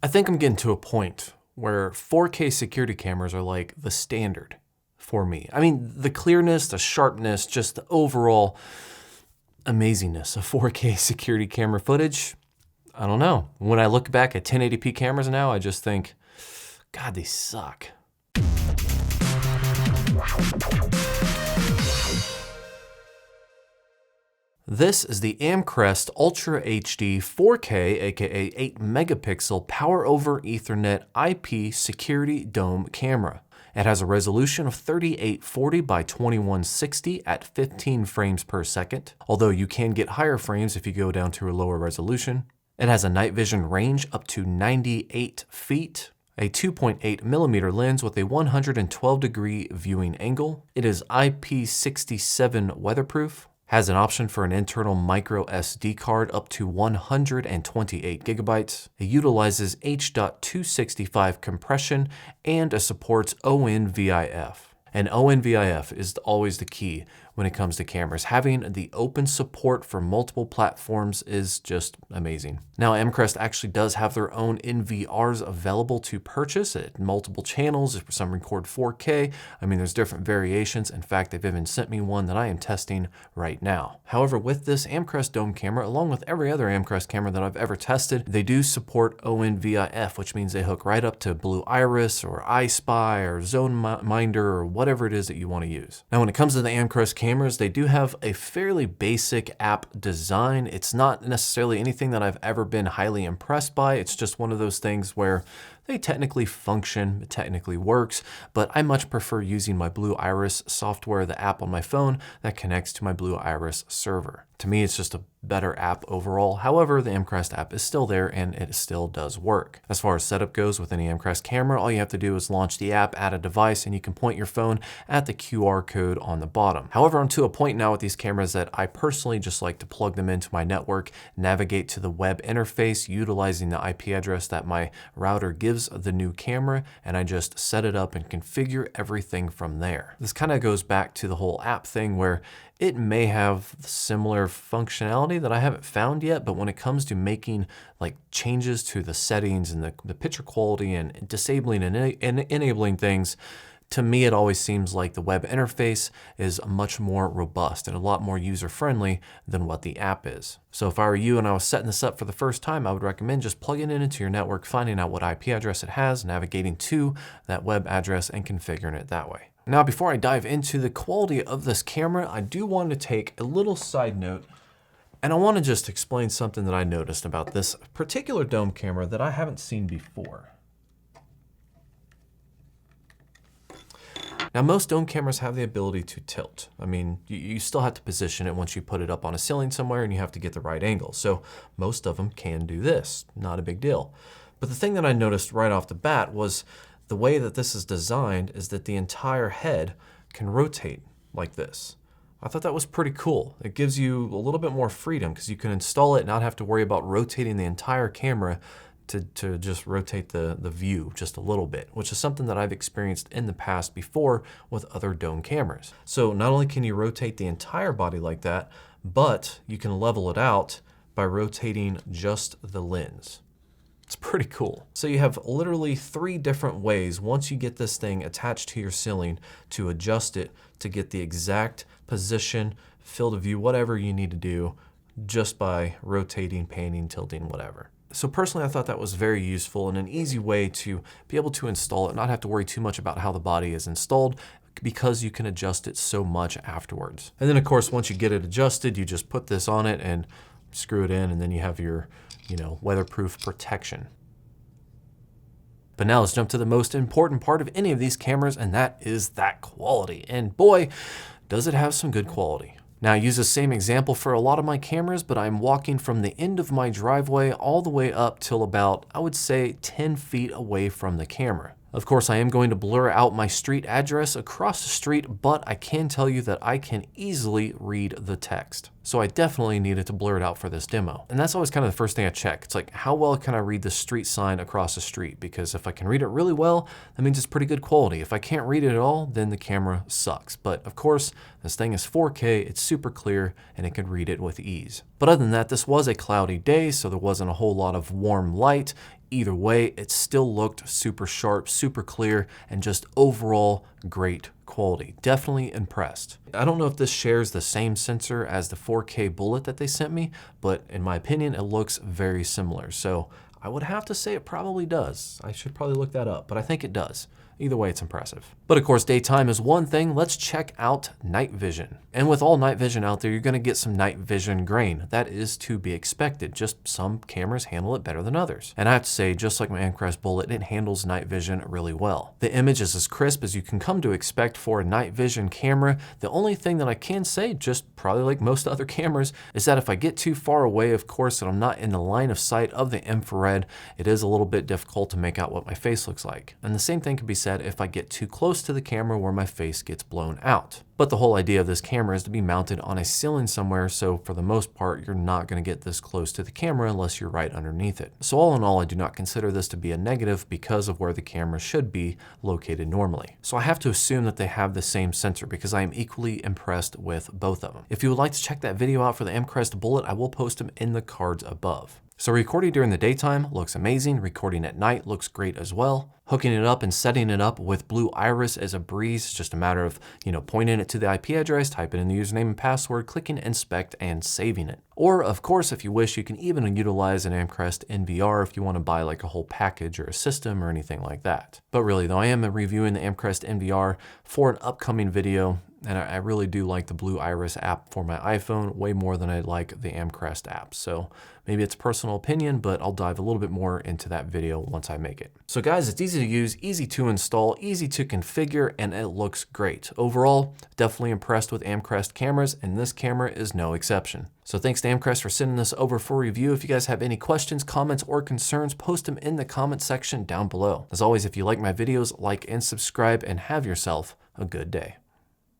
I think I'm getting to a point where 4K security cameras are like the standard for me. I mean, the clearness, the sharpness, just the overall amazingness of 4K security camera footage. I don't know. When I look back at 1080p cameras now, I just think, God, they suck. This is the Amcrest Ultra HD 4K, aka 8 megapixel Power over Ethernet IP security dome camera. It has a resolution of 3840 by 2160 at 15 frames per second, although you can get higher frames if you go down to a lower resolution. It has a night vision range up to 98 feet, a 2.8 millimeter lens with a 112 degree viewing angle. It is IP67 weatherproof, has an option for an internal micro SD card up to 128 gigabytes. It utilizes H.265 compression and it supports ONVIF. And ONVIF is always the key when it comes to cameras. Having the open support for multiple platforms is just amazing. Now, Amcrest actually does have their own NVRs available to purchase at multiple channels. Some record 4K. I mean, there's different variations. In fact, they've even sent me one that I am testing right now. However, with this Amcrest dome camera, along with every other Amcrest camera that I've ever tested, they do support ONVIF, which means they hook right up to Blue Iris or iSpy or ZoneMinder or whatever it is that you want to use. Now, when it comes to the Amcrest cameras, they do have a fairly basic app design. It's not necessarily anything that I've ever been highly impressed by. It's just one of those things where they technically function, it technically works, but I much prefer using my Blue Iris software, the app on my phone that connects to my Blue Iris server. To me, it's just a better app overall. However, the Amcrest app is still there and it still does work. As far as setup goes with any Amcrest camera, all you have to do is launch the app, add a device, and you can point your phone at the QR code on the bottom. However, I'm to a point now with these cameras that I personally just like to plug them into my network, navigate to the web interface utilizing the IP address that my router gives the new camera, and I just set it up and configure everything from there. This kind of goes back to the whole app thing where it may have similar functionality that I haven't found yet, but when it comes to making like changes to the settings and the picture quality and disabling and enabling things, to me, it always seems like the web interface is much more robust and a lot more user-friendly than what the app is. So if I were you and I was setting this up for the first time, I would recommend just plugging it into your network, finding out what IP address it has, navigating to that web address and configuring it that way. Now, before I dive into the quality of this camera, I do want to take a little side note, and I want to just explain something that I noticed about this particular dome camera that I haven't seen before. Now, most dome cameras have the ability to tilt. I mean, you still have to position it once you put it up on a ceiling somewhere and you have to get the right angle. So most of them can do this, not a big deal. But the thing that I noticed right off the bat was the way that this is designed is that the entire head can rotate like this. I thought that was pretty cool. It gives you a little bit more freedom because you can install it and not have to worry about rotating the entire camera to just rotate the view just a little bit, which is something that I've experienced in the past before with other dome cameras. So not only can you rotate the entire body like that, but you can level it out by rotating just the lens. It's pretty cool. So you have literally 3 different ways once you get this thing attached to your ceiling to adjust it to get the exact position, field of view, whatever you need to do just by rotating, panning, tilting, whatever. So personally, I thought that was very useful and an easy way to be able to install it, not have to worry too much about how the body is installed because you can adjust it so much afterwards. And then of course, once you get it adjusted, you just put this on it and screw it in, and then you have your, weatherproof protection. But now let's jump to the most important part of any of these cameras, and that is that quality. And boy, does it have some good quality. Now I use the same example for a lot of my cameras, but I'm walking from the end of my driveway all the way up till about, I would say, 10 feet away from the camera. Of course, I am going to blur out my street address across the street, but I can tell you that I can easily read the text. So I definitely needed to blur it out for this demo. And that's always kind of the first thing I check. It's like, how well can I read the street sign across the street? Because if I can read it really well, that means it's pretty good quality. If I can't read it at all, then the camera sucks. But of course, this thing is 4K, it's super clear, and it can read it with ease. But other than that, this was a cloudy day, so there wasn't a whole lot of warm light Either way, it still looked super sharp, super clear, and just overall great quality. Definitely impressed. I don't know if this shares the same sensor as the 4K bullet that they sent me, but in my opinion, it looks very similar. So I would have to say it probably does. I should probably look that up, but I think it does. Either way, it's impressive. But of course, daytime is one thing. Let's check out night vision. And with all night vision out there, you're gonna get some night vision grain. That is to be expected. Just some cameras handle it better than others. And I have to say, just like my Amcrest Bullet, it handles night vision really well. The image is as crisp as you can come to expect for a night vision camera. The only thing that I can say, just probably like most other cameras, is that if I get too far away, of course, and I'm not in the line of sight of the infrared, it is a little bit difficult to make out what my face looks like. And the same thing can be said if I get too close to the camera where my face gets blown out. But the whole idea of this camera is to be mounted on a ceiling somewhere, so for the most part, you're not going to get this close to the camera unless you're right underneath it. So all in all, I do not consider this to be a negative because of where the camera should be located normally. So I have to assume that they have the same sensor because I am equally impressed with both of them. If you would like to check that video out for the Amcrest Bullet, I will post them in the cards above. So recording during the daytime looks amazing. Recording at night looks great as well. Hooking it up and setting it up with Blue Iris is a breeze. It's just a matter of, pointing it to the IP address, typing in the username and password, clicking inspect, and saving it. Or of course, if you wish, you can even utilize an Amcrest NVR if you want to buy like a whole package or a system or anything like that. But really though, I am reviewing the Amcrest NVR for an upcoming video. And I really do like the Blue Iris app for my iPhone way more than I like the Amcrest app. So maybe it's personal opinion, but I'll dive a little bit more into that video once I make it. So guys, it's easy to use, easy to install, easy to configure, and it looks great. Overall, definitely impressed with Amcrest cameras, and this camera is no exception. So thanks to Amcrest for sending this over for review. If you guys have any questions, comments, or concerns, post them in the comment section down below. As always, if you like my videos, like and subscribe, and have yourself a good day.